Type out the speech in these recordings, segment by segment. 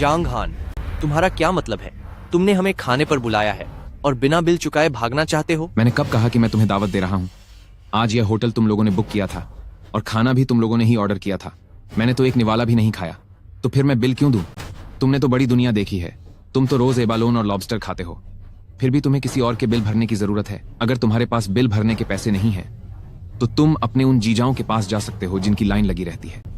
जांग हान, तुम्हारा क्या मतलब है? तुमने हमें खाने पर बुलाया है और बिना बिल चुकाए भागना चाहते हो? मैंने कब कहा कि मैं तुम्हें दावत दे रहा हूँ? आज यह होटल तुम लोगों ने बुक किया था और खाना भी तुम लोगों ने ही ऑर्डर किया था। मैंने तो एक निवाला भी नहीं खाया, तो फिर मैं बिल क्यों दूं? तुमने तो बड़ी दुनिया देखी है, तुम तो रोज एबालोन और लॉबस्टर खाते हो, फिर भी तुम्हें किसी और के बिल भरने की जरूरत है? अगर तुम्हारे पास बिल भरने के पैसे नहीं है तो तुम अपने उन जीजाओं के पास जा सकते हो जिनकी लाइन लगी रहती है।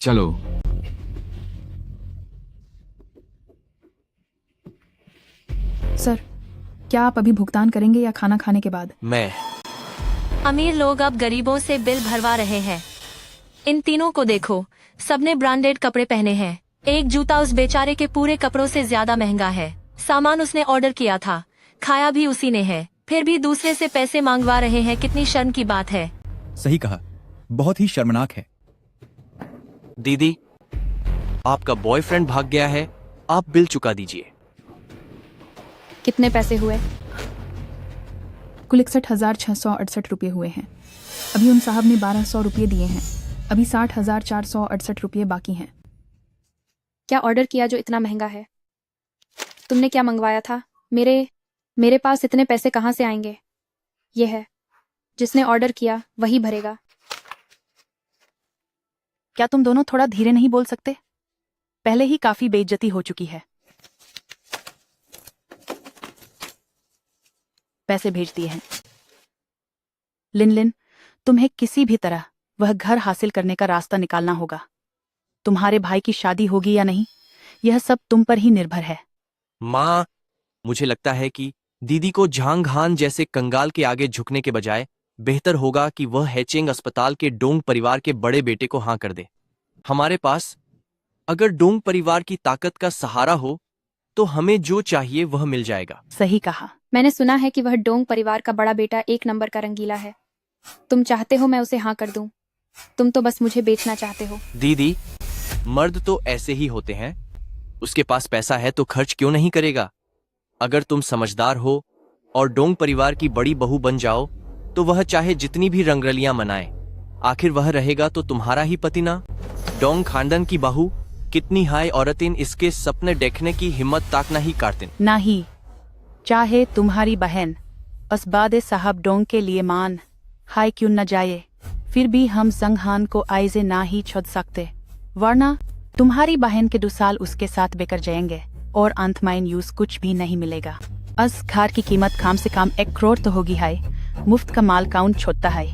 चलो। सर, क्या आप अभी भुगतान करेंगे या खाना खाने के बाद? मैं अमीर लोग अब गरीबों से बिल भरवा रहे हैं। इन तीनों को देखो, सबने ब्रांडेड कपड़े पहने हैं। एक जूता उस बेचारे के पूरे कपड़ों से ज्यादा महंगा है। सामान उसने ऑर्डर किया था, खाया भी उसी ने है, फिर भी दूसरे से पैसे मांगवा रहे हैं। कितनी शर्म की बात है। सही कहा, बहुत ही शर्मनाक है। दीदी, आपका बॉयफ्रेंड भाग गया है, आप बिल चुका दीजिए। कितने पैसे हुए? कुल 61,668 रुपये हुए हैं। अभी उन साहब ने 1,200 रुपये दिए हैं। अभी 60,468 रुपये बाकी हैं। क्या ऑर्डर किया जो इतना महंगा है? तुमने क्या मंगवाया था? मेरे पास इतने पैसे कहाँ से आएंगे? ये है, जिसने ऑर्डर किया वही भरेगा। क्या तुम दोनों थोड़ा धीरे नहीं बोल सकते? पहले ही काफी बेइज्जती हो चुकी है। पैसे भेज दिए हैं। लिन, तुम्हें किसी भी तरह वह घर हासिल करने का रास्ता निकालना होगा। तुम्हारे भाई की शादी होगी या नहीं, यह सब तुम पर ही निर्भर है। माँ, मुझे लगता है कि दीदी को झांग हान जैसे कंगाल के आगे झुकने के बजाय बेहतर होगा कि वह हैचेंग अस्पताल के डोंग परिवार के बड़े बेटे को हाँ कर दे। हमारे पास अगर डोंग परिवार की ताकत का सहारा हो तो हमें जो चाहिए वह मिल जाएगा। सही कहा। मैंने सुना है कि वह डोंग परिवार का बड़ा बेटा एक नंबर का रंगीला है। तुम चाहते हो मैं उसे हाँ कर दूं? तुम तो बस मुझे बेचना चाहते हो। दीदी, मर्द तो ऐसे ही होते हैं। उसके पास पैसा है तो खर्च क्यों नहीं करेगा? अगर तुम समझदार हो और डोंग परिवार की बड़ी बहू बन जाओ तो वह चाहे जितनी भी रंगरलियां मनाए, आखिर वह रहेगा तो तुम्हारा ही पति ना। डोंग खानदान की बहू कितनी हाय औरतें इसके सपने देखने की हिम्मत ताक नहीं करते। नहीं, चाहे तुम्हारी बहन असबादे साहब डोंग के लिए मान हाय क्यों न जाए, फिर भी हम संघान को आइजे ना ही छोड़ सकते, वरना तुम्हारी बहन के 2 साल उसके साथ बेकर जाएंगे और अंत में यूज कुछ भी नहीं मिलेगा। अस घर की कीमत कम से कम 1 करोड़ तो होगी हाय। मुफ्त का माल काउंट छोड़ता है।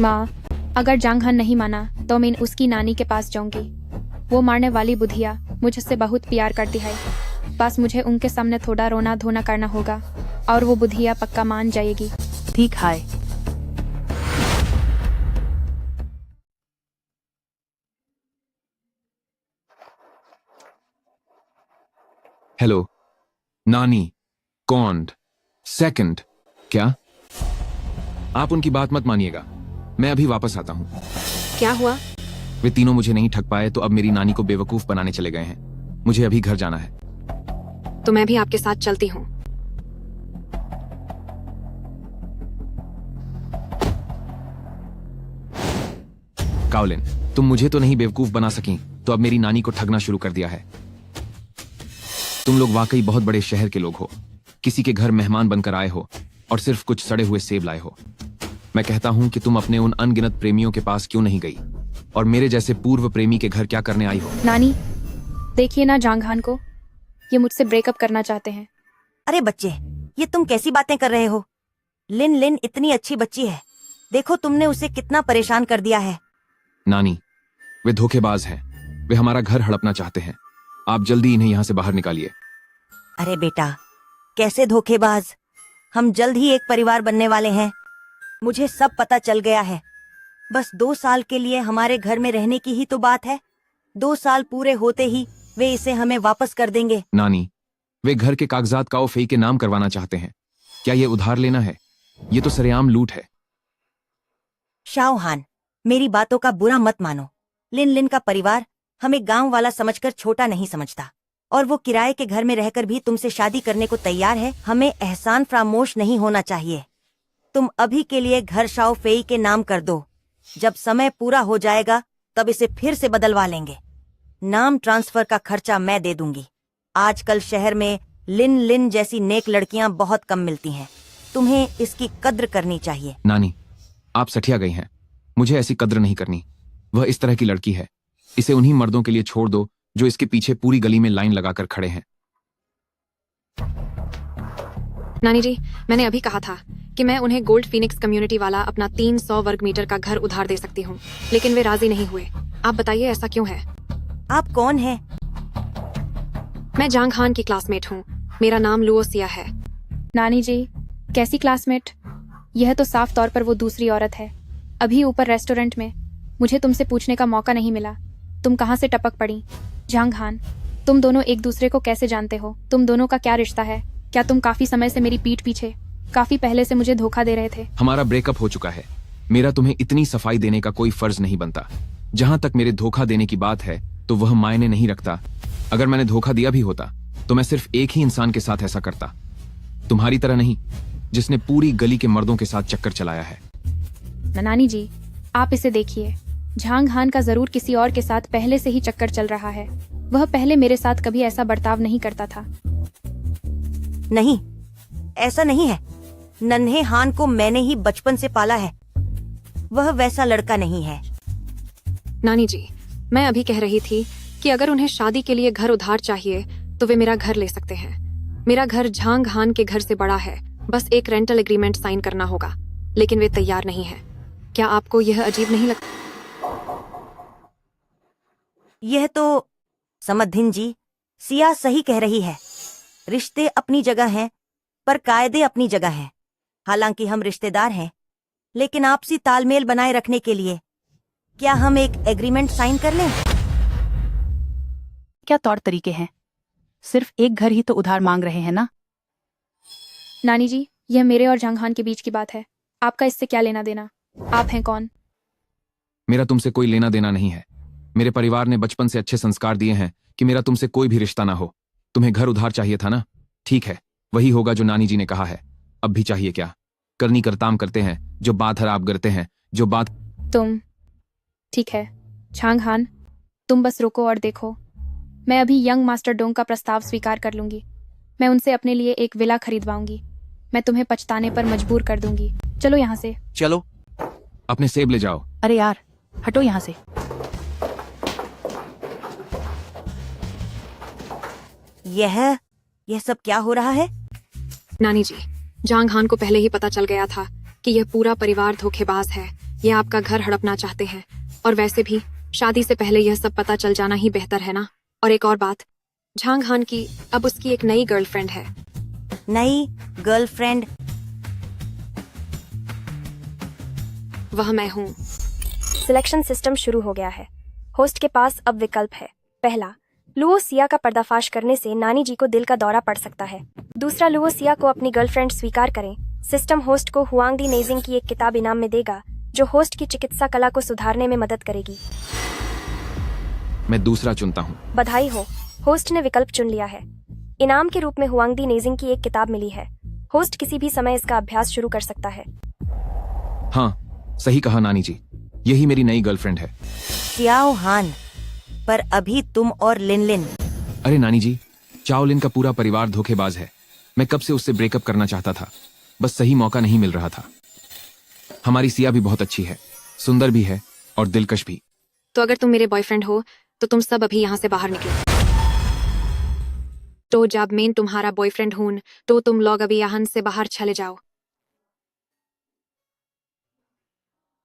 माँ, अगर जांगहान नहीं माना तो मैं उसकी नानी के पास जाऊंगी। वो मारने वाली बुधिया मुझसे बहुत प्यार करती है। बस मुझे उनके सामने थोड़ा रोना धोना करना होगा और वो बुधिया पक्का मान जाएगी। ठीक है। हेलो नानी, कौंड, सेकंड। क्या? आप उनकी बात मत मानिएगा, मैं अभी वापस आता हूँ। क्या हुआ? वे तीनों मुझे नहीं ठग पाए तो अब मेरी नानी को बेवकूफ बनाने चले गए हैं। मुझे अभी घर जाना है। तो मैं भी आपके साथ चलती हूँ। कावलिन, तुम मुझे तो नहीं बेवकूफ बना सकी तो अब मेरी नानी को ठगना शुरू कर दिया है। तुम लोग वाकई बहुत बड़े शहर के लोग हो। किसी के घर मेहमान बनकर आए हो और सिर्फ कुछ सड़े हुए सेब लाए हो। मैं कहता हूं कि तुम अपने उन अनगिनत प्रेमियों के पास क्यों नहीं गई और मेरे जैसे पूर्व प्रेमी के घर क्या करने आई हो? नानी, देखिए ना जांगहान को, ये मुझसे ब्रेकअप करना चाहते हैं। अरे बच्चे, ये तुम कैसी बातें कर रहे हो? लिन इतनी अच्छी बच्ची है, देखो तुमने उसे कितना परेशान कर दिया है। नानी, वे धोखेबाज हैं। वे हमारा घर हड़पना चाहते हैं। आप जल्दी इन्हें यहाँ से बाहर निकालिए। अरे बेटा, कैसे धोखेबाज? हम जल्द ही एक परिवार बनने वाले हैं। मुझे सब पता चल गया है। बस 2 साल के लिए हमारे घर में रहने की ही तो बात है। 2 साल पूरे होते ही वे इसे हमें वापस कर देंगे। नानी, वे घर के कागजात काओ फेई के नाम करवाना चाहते हैं। क्या ये उधार लेना है? ये तो सरेआम लूट है। शाओहान, मेरी बातों का बुरा मत मानो। लिन का परिवार हमें गांव वाला समझकर छोटा नहीं समझता और वो किराए के घर में रहकर भी तुमसे शादी करने को तैयार है। हमें एहसान फरामोश नहीं होना चाहिए। तुम अभी के लिए घर शाओ फेई के नाम कर दो जब समय पूरा हो जाएगा तब इसे फिर से बदलवा लेंगे। नाम ट्रांसफर का खर्चा मैं दे दूंगी। आजकल शहर में लिन लिन जैसी नेक लड़कियां बहुत कम मिलती हैं। तुम्हें इसकी कद्र करनी चाहिए। नानी, आप सठिया गई हैं। मुझे ऐसी कद्र नहीं करनी। वह इस तरह की लड़की है। इसे उन्हीं मर्दों के लिए छोड़ दो जो इसके पीछे पूरी गली में लाइन लगाकर खड़े हैं। नानी जी, मैंने अभी कहा था कि मैं उन्हें गोल्ड फीनिक्स कम्युनिटी वाला अपना 300 वर्ग मीटर का घर उधार दे सकती हूँ, लेकिन वे राजी नहीं हुए। आप बताइए ऐसा क्यों है? आप कौन हैं? मैं जांग हान की क्लासमेट हूँ। मेरा नाम लुओ सिया है। नानी जी, कैसी क्लासमेट? यह तो साफ तौर पर वो दूसरी औरत है। अभी ऊपर रेस्टोरेंट में मुझे तुमसे पूछने का मौका नहीं मिला। तुम कहाँ से टपक पड़ी? जांग हान, तुम दोनों एक दूसरे को कैसे जानते हो? तुम दोनों का क्या रिश्ता है? क्या तुम काफी समय से मेरी पीठ पीछे, काफी पहले से मुझे धोखा दे रहे थे? हमारा ब्रेकअप हो चुका है। मेरा तुम्हें इतनी सफाई देने का कोई फर्ज नहीं बनता। जहां तक मेरे धोखा देने की बात है तो वह मायने नहीं रखता। अगर मैंने धोखा दिया भी होता तो मैं सिर्फ एक ही इंसान के साथ ऐसा करता, तुम्हारी तरह नहीं, जिसने पूरी गली के मर्दों के साथ चक्कर चलाया है। नानी जी, आप इसे देखिए। झांग हान का जरूर किसी और के साथ पहले से ही चक्कर चल रहा है। वह पहले मेरे साथ कभी ऐसा बर्ताव नहीं करता था। नहीं, ऐसा नहीं है। नन्हे हान को मैंने ही बचपन से पाला है। वह वैसा लड़का नहीं है। नानी जी, मैं अभी कह रही थी कि अगर उन्हें शादी के लिए घर उधार चाहिए तो वे मेरा घर ले सकते हैं। मेरा घर झांग हान के घर से बड़ा है। बस एक रेंटल एग्रीमेंट साइन करना होगा, लेकिन वे तैयार नहीं है। क्या आपको यह अजीब नहीं लगता? यह तो समधिन जी, सिया सही कह रही है। रिश्ते अपनी जगह हैं, पर कायदे अपनी जगह हैं। हालांकि हम रिश्तेदार हैं, लेकिन आपसी तालमेल बनाए रखने के लिए क्या हम एक एग्रीमेंट साइन कर लें? क्या तौर तरीके हैं? सिर्फ एक घर ही तो उधार मांग रहे हैं ना? नानी जी, यह मेरे और झांग हान के बीच की बात है। आपका इससे क्या लेना देना? आप हैं कौन? मेरा तुमसे कोई लेना देना नहीं है। मेरे परिवार ने बचपन से अच्छे संस्कार दिए हैं कि मेरा तुमसे कोई भी रिश्ता ना हो। तुम्हें घर उधार चाहिए था ना? ठीक है, वही होगा जो नानी जी ने कहा है। अब भी चाहिए क्या? करनी करताम करते हैं, जो बात खराब करते हैं, जो बात। तुम ठीक है झांग हान, तुम बस रुको और देखो। मैं अभी यंग मास्टर डोंग का प्रस्ताव स्वीकार कर लूंगी। मैं उनसे अपने लिए एक विला खरीदवाऊंगी। मैं तुम्हें पछताने पर मजबूर कर दूंगी। चलो यहाँ से। चलो। अपने सेब ले जाओ। अरे यार, हटो यहाँ से। यह सब क्या हो रहा है? नानी जी, जांग हान को पहले ही पता चल गया था कि यह पूरा परिवार धोखेबाज है। ये आपका घर हड़पना चाहते हैं, और वैसे भी शादी से पहले यह सब पता चल जाना ही बेहतर है ना। और एक और बात, झांग हान की अब उसकी एक नई गर्लफ्रेंड है। नई गर्लफ्रेंड? वह मैं हूँ। सिलेक्शन सिस्टम शुरू हो गया है। होस्ट के पास अब विकल्प है। पहला, लुओ सिया का पर्दाफाश करने से नानी जी को दिल का दौरा पड़ सकता है। दूसरा, लुओ सिया को अपनी गर्लफ्रेंड स्वीकार करें। सिस्टम होस्ट को हुआंग दी नेजिंग की एक किताब इनाम में देगा, जो होस्ट की चिकित्सा कला को सुधारने में मदद करेगी। मैं दूसरा चुनता हूँ। बधाई हो, होस्ट ने विकल्प चुन लिया है। इनाम के रूप में हुआंग दी नेजिंग की एक किताब मिली है। होस्ट किसी भी समय इसका अभ्यास शुरू कर सकता है। हाँ, सही कहा नानी जी, यही मेरी नई गर्लफ्रेंड है। सियाओ हान, पर अभी तुम और लिन लिन। अरे नानी जी, चाओलिन का पूरा परिवार धोखेबाज है। मैं कब से उससे ब्रेकअप करना चाहता था, बस सही मौका नहीं मिल रहा था। हमारी सिया भी बहुत अच्छी है, सुंदर भी है और दिलकश भी। तो अगर तुम मेरे बॉयफ्रेंड हो तो तुम सब अभी यहाँ से बाहर निकलो। तो जब मैं तुम्हारा बॉयफ्रेंड हूं तो तुम लोग अभी यहाँ से बाहर चले जाओ।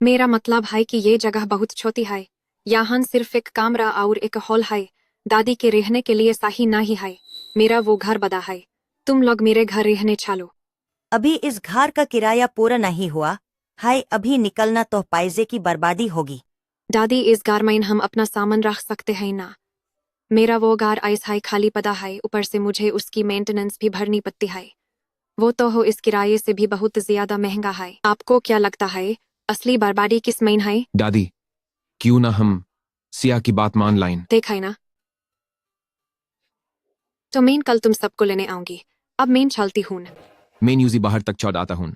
मेरा मतलब है कि ये जगह बहुत छोटी है। यहाँ सिर्फ एक कमरा और एक हॉल है। दादी के रहने के लिए सही नहीं है। मेरा वो घर बड़ा है। तुम लोग मेरे घर रहने चलो। अभी इस घर का किराया पूरा नहीं हुआ। हाय, अभी निकलना तो पैसे की बर्बादी होगी। दादी, इस घर में हम अपना सामान रख सकते हैं ना? मेरा वो घर ऐसा ही खाली पड़ा है, ऊपर से मुझे उसकी मेंटेनेंस भी भरनी पड़ती है। वो तो हो इस किराए से भी बहुत ज्यादा महंगा है। आपको क्या लगता है असली बर्बादी किस में है? दादी, क्यों ना हम सिया की बात मान लाइन। देखा है ना? तो मैं कल तुम सबको लेने आऊंगी। अब मैं चलती हूँ। मैं यूजी बाहर तक चौड़ आता हूँ।